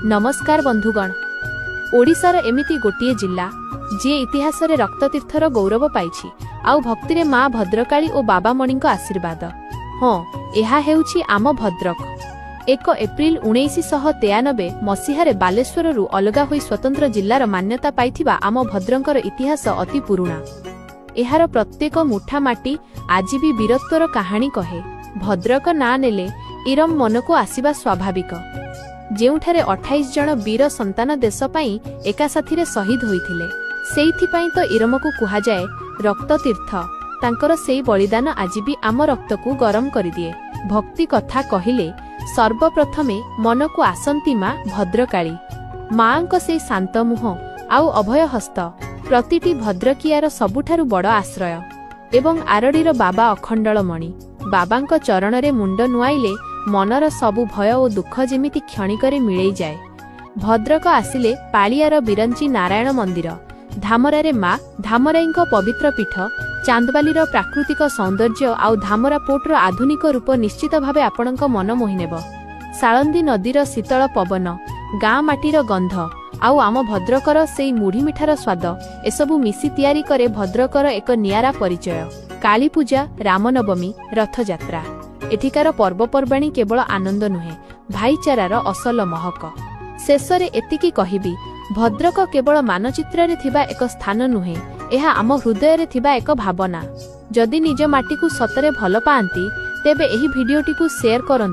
नमस्कार बंधुगण। ओडिशार एमिति गोटिए जिला जे इतिहास रे रक्ततीर्थर गौरव पाइछि आउ भक्ति रे मां भद्रकाली और बाबा मणिको आशीर्वाद। हाँ, एहा हेउछि आम भद्रक। 1 एप्रिल 1993 मसीहारे बालेश्वररू अलगा होई स्वतंत्र जिल्लार मान्यता पाइथिबा आम भद्रंकर इतिहास अति पुरुणा। एहार प्रत्येक मुठा माटी आज भी वीरत्वर कहानी कहे। भद्रक ना नेले इरम मनकु आसीबा स्वाभाविक। जेउठारे 28 जन वीर संतान देश पई एका साथीरे शहीद होइथिले, सेइथिपई तो इरमकु कुहा जाए रक्ततीर्थ। तांकर सेई बलिदान आज भी आम रक्तकु गरम करिदिए। भक्ति कथा कहिले सर्वप्रथमे मनकु आसंती मां भद्रकाली। मांको सेई शांत मुह आउ अभय हस्त प्रतिटी भद्रकियार सबुठारु बड़ आश्रय। एवं आरडीर बाबा अखंडलमणि। बाबांको चरणरे मुंड नुआइले मनर सबु भय और दुख जेमिति क्षणिकरे मिलई जाए। भद्रक आसिले पालियार बिरंची नारायण मंदिर, धामरारे मां धामराईंको पवित्र पीठ, चांदबालीर प्राकृतिक सौंदर्य आउ धामरा पोर्टर आधुनिक रूप निश्चित भावे आपणक मन मोहिनेब। साळंदी नदीर शीतल पवन, गाँ माटीर गंध आउ आम भद्रकर सेई मुढ़ी मिठार स्वाद एसबु मिसी तैयारी करे भद्रकर एक नियारा परिचय। काली पूजा, रामनवमी, रथयात्रा एठिकार पर्वपर्वाणी केवल आनंद नुहे, भाईचारार असल महक। शेषरे एतिकी कहिबी, भद्रक केवल मानचित्र थिबा एक स्थान नुहे, एहा आम हृदय थिबा एक भावना। जदि निज माटी को सतरे भल पाआंती तेबे एही भिडियोटी को शेयर करंतु।